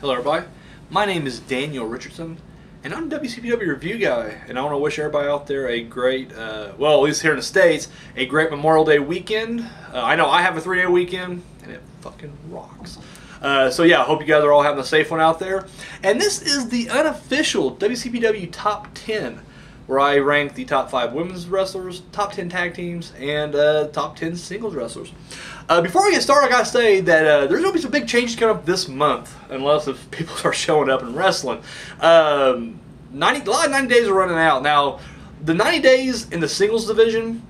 Hello everybody, my name is Daniel Richardson and I'm a WCPW review guy, and I want to wish everybody out there a great, well, at least here in the States, a great Memorial Day weekend. I know I have a 3-day weekend and it fucking rocks. So yeah, I hope you guys are all having a safe one out there. And this is the unofficial WCPW Top 10, where I rank the top 5 women's wrestlers, top 10 tag teams, and top 10 singles wrestlers. Before we get started, I gotta say that there's gonna be some big changes coming up this month, unless if people start showing up and wrestling. A lot of 90 days are running out. Now, the 90 days in the singles division,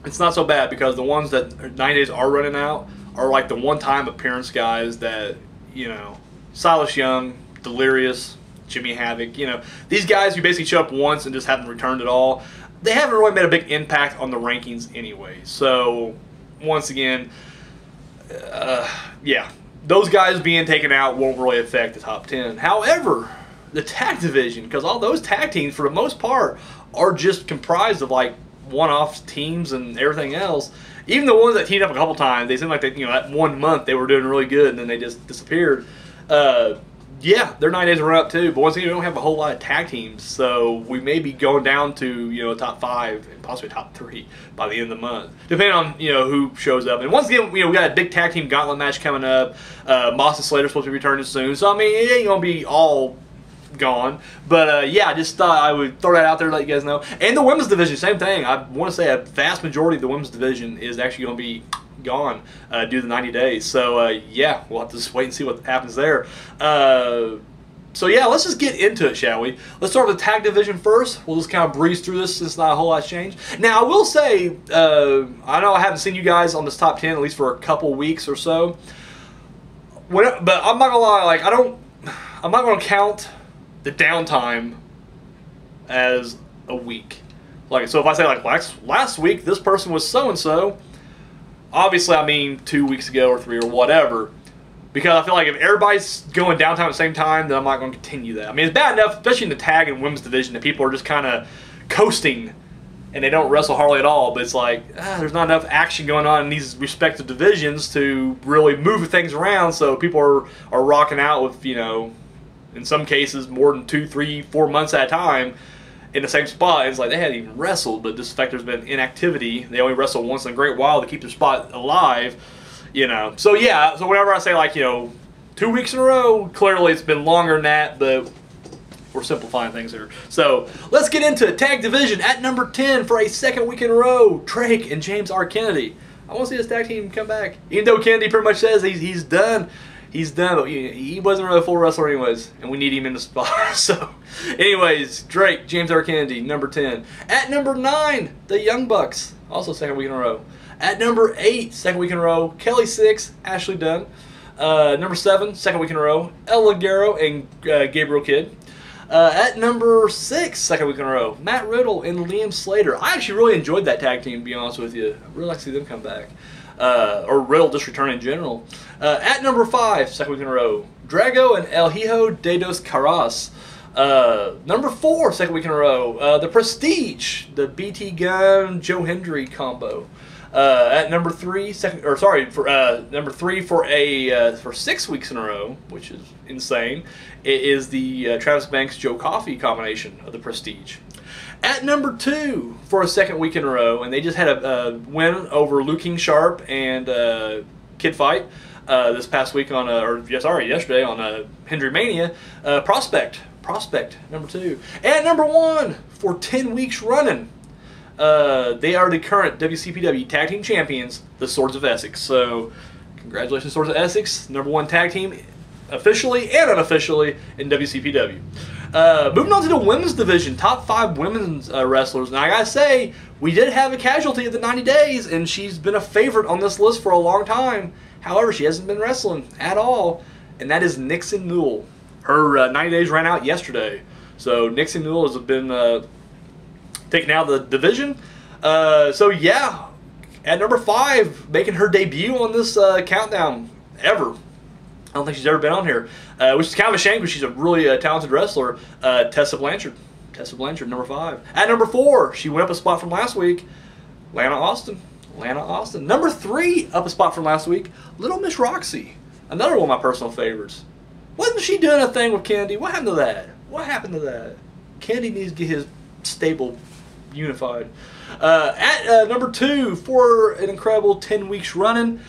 it's not so bad because the ones that 90 days are running out are like the one-time appearance guys that, you know, Silas Young, Delirious, Jimmy Havoc, you know, these guys who basically show up once and just haven't returned at all. They haven't really made a big impact on the rankings anyway. So, once again, yeah, those guys being taken out won't really affect the top 10. However, the tag division, because all those tag teams, for the most part, are just comprised of like one-off teams and everything else. Even the ones that teamed up a couple times, they seem like they, you know, that 1 month they were doing really good and then they just disappeared. Yeah, their 9 days are up too, but once again, we don't have a whole lot of tag teams, so we may be going down to, you know, top 5 and possibly top 3 by the end of the month, depending on, you know, who shows up. And once again, you know, we got a big tag team gauntlet match coming up. Moss and Slater's supposed to be returning soon, so I mean, it ain't gonna be all gone, but yeah, I just thought I would throw that out there to let you guys know. And the women's division, same thing. I want to say a vast majority of the women's division is actually going to be gone due to the 90 days. So yeah, we'll have to just wait and see what happens there. So yeah, let's just get into it, shall we? Let's start with the tag division first. We'll just kind of breeze through this since not a whole lot's changed. Now, I will say, I know I haven't seen you guys on this top 10 at least for a couple weeks or so. But I'm not gonna lie, like I'm not gonna count the downtime as a week. Like, so if I say like last week this person was so and so, obviously I mean 2 weeks ago or 3 or whatever, because I feel like if everybody's going downtime at the same time, then I'm not going to continue that. I mean, it's bad enough, especially in the tag and women's division, that people are just kind of coasting and they don't wrestle hardly at all. But it's like there's not enough action going on in these respective divisions to really move things around. So people are rocking out with, you know, in some cases more than 2, 3, 4 months at a time in the same spot. And it's like they hadn't even wrestled, but just the fact there's been inactivity. They only wrestle once in a great while to keep their spot alive, you know. So yeah, so whenever I say like, you know, 2 weeks in a row, clearly it's been longer than that, but we're simplifying things here. So let's get into it. Tag division at number 10 for a second week in a row, Drake and James R. Kennedy. I want to see this tag team come back. Even though Kennedy pretty much says he's done. He's done, but he wasn't really a full wrestler anyways, and we need him in the spot. So, anyways, Drake, James R. Kennedy, number 10. At number 9, the Young Bucks, also second week in a row. At number 8, second week in a row, Kelly Six, Ashley Dunn. Number 7, second week in a row, El Ligero and Gabriel Kidd. At number 6, second week in a row, Matt Riddle and Liam Slater. I actually really enjoyed that tag team, to be honest with you. I really like to see them come back. Or Riddle just return in general. At number 5, second week in a row, Drago and El Hijo de dos Caras. Number 4, second week in a row, The Prestige, the BT Gunn Joe Hendry combo. At number 3, number 3 for 6 weeks in a row, which is insane. It is the Travis Banks Joe Coffey combination of The Prestige. At number 2 for a second week in a row, and they just had a win over Luke King Sharp and Kid Fight this past week on, yesterday on Hendry Mania. Prospect, number 2. And number 1 for 10 weeks running. They are the current WCPW Tag Team Champions, the Swords of Essex. So, congratulations, Swords of Essex, number 1 tag team, officially and unofficially in WCPW. Moving on to the women's division, top 5 women's wrestlers. Now, I gotta say, we did have a casualty of the 90 days, and she's been a favorite on this list for a long time. However, she hasn't been wrestling at all, and that is Nixon Newell. Her 90 days ran out yesterday. So, Nixon Newell has been taken out of the division. So, yeah, at number 5, making her debut on this countdown ever. I don't think she's ever been on here, which is kind of a shame because she's a really talented wrestler. Tessa Blanchard, number 5. At number 4, she went up a spot from last week, Lana Austin. Number 3, up a spot from last week, Little Miss Roxy, another one of my personal favorites. Wasn't she doing a thing with Kennedy? What happened to that? What happened to that? Kennedy needs to get his stable unified. At number 2, for an incredible 10 weeks running,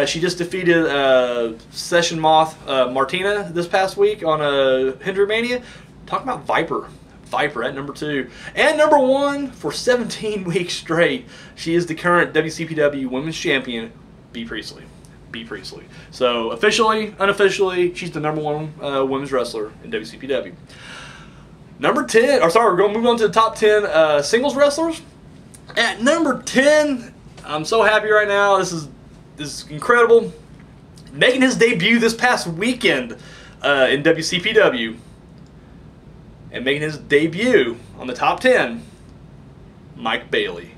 she just defeated Session Moth Martina this past week on Hendry Mania. Talking about Viper. Viper at number 2. And number 1, for 17 weeks straight, she is the current WCPW Women's Champion, B. Priestley. B. Priestley. So officially, unofficially, she's the number 1 women's wrestler in WCPW. Number 10, or sorry, we're going to move on to the top 10 singles wrestlers. At number 10, I'm so happy right now. This is incredible. Making his debut this past weekend in WCPW. And making his debut on the top 10, Mike Bailey.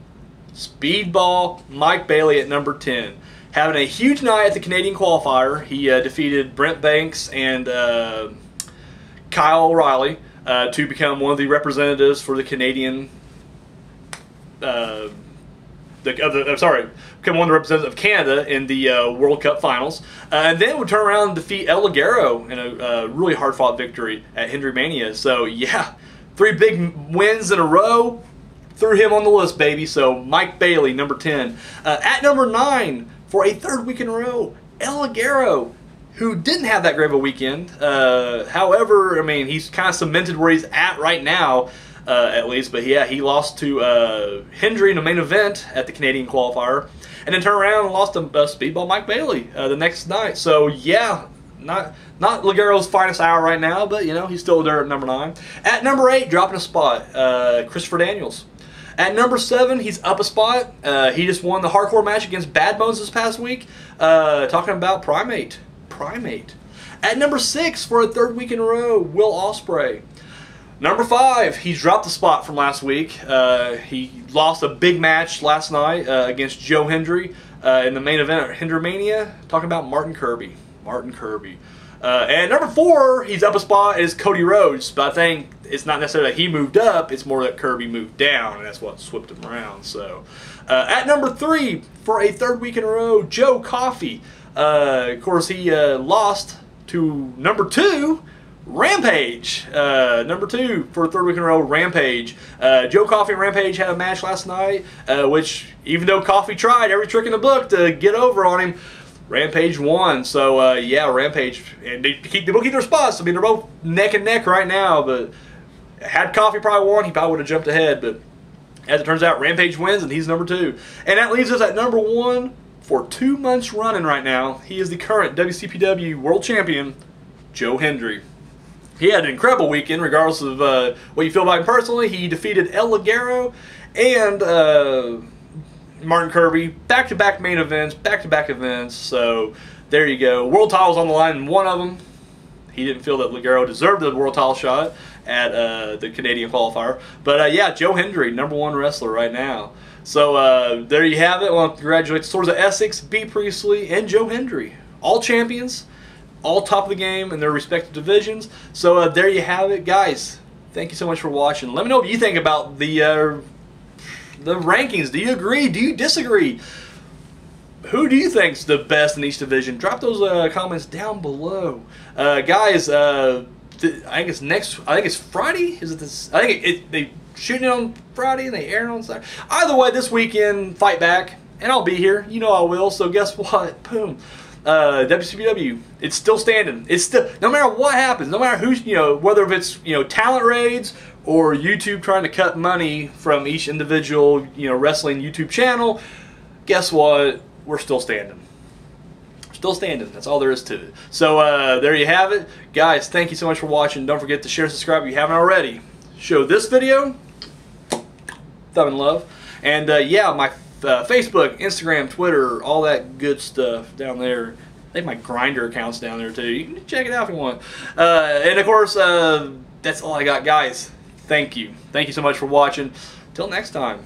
Speedball Mike Bailey at number 10. Having a huge night at the Canadian qualifier. He defeated Brent Banks and Kyle O'Reilly to become one of the representatives for the Canadian become one of the representatives of Canada in the World Cup Finals, and then would turn around and defeat El Ligero in a really hard-fought victory at Hendry Mania. So yeah, 3 big wins in a row. Threw him on the list, baby. So Mike Bailey, number 10. At number 9, for a 3rd week in a row, El Ligero, who didn't have that great of a weekend. However, I mean, he's kind of cemented where he's at right now. At least, but yeah, he lost to Hendry in the main event at the Canadian qualifier, and then turned around and lost to Speedball Mike Bailey the next night. So yeah, not Ligero's finest hour right now, but you know, he's still there at number 9. At number 8, dropping a spot, Christopher Daniels. At number 7, he's up a spot. He just won the hardcore match against Bad Bones this past week. Talking about Primate. At number 6, for a 3rd week in a row, Will Ospreay. Number 5, he's dropped the spot from last week. He lost a big match last night against Joe Hendry in the main event at Hendry Mania. Talking about Martin Kirby. And number 4, he's up a spot, is Cody Rhodes. But I think it's not necessarily that he moved up, it's more that Kirby moved down, and that's what swept him around. So, at number 3, for a 3rd week in a row, Joe Coffey. Of course, he lost to number 2, Rampage. Number 2 for a 3rd week in a row, Rampage. Joe Coffey and Rampage had a match last night, which, even though Coffey tried every trick in the book to get over on him, Rampage won. So, yeah, Rampage. And they both keep their spots. I mean, they're both neck and neck right now, but had Coffey probably won, he probably would have jumped ahead. But as it turns out, Rampage wins, and he's number 2. And that leaves us at number 1 for 2 months running right now. He is the current WCPW World Champion, Joe Hendry. He had an incredible weekend, regardless of what you feel about him personally. He defeated El Ligero and Martin Kirby. Back-to-back main events, back-to-back events. So there you go. World titles on the line in one of them. He didn't feel that Ligero deserved the world title shot at the Canadian qualifier. But yeah, Joe Hendry, number 1 wrestler right now. So there you have it. I want to congratulate the Swords of Essex, B. Priestley, and Joe Hendry. All champions. All top of the game in their respective divisions. So there you have it, guys. Thank you so much for watching. Let me know what you think about the rankings. Do you agree? Do you disagree? Who do you think's the best in each division? Drop those comments down below, guys. I think it's Friday. Is it this? I think they shooting it on Friday and they air it on Saturday. Either way, this weekend, Fight Back, and I'll be here. You know I will. So guess what? Boom. WCPW, it's still standing. It's still, no matter what happens, no matter who's, whether it's, talent raids or YouTube trying to cut money from each individual, wrestling YouTube channel, guess what? We're still standing. Still standing. That's all there is to it. So there you have it. Guys, thank you so much for watching. Don't forget to share and subscribe if you haven't already. Show this video thumb and love. And yeah, my Facebook, Instagram, Twitter, all that good stuff down there. I think my Grinder account's down there too. You can check it out if you want. And of course, that's all I got, guys. Thank you. Thank you so much for watching. Till next time.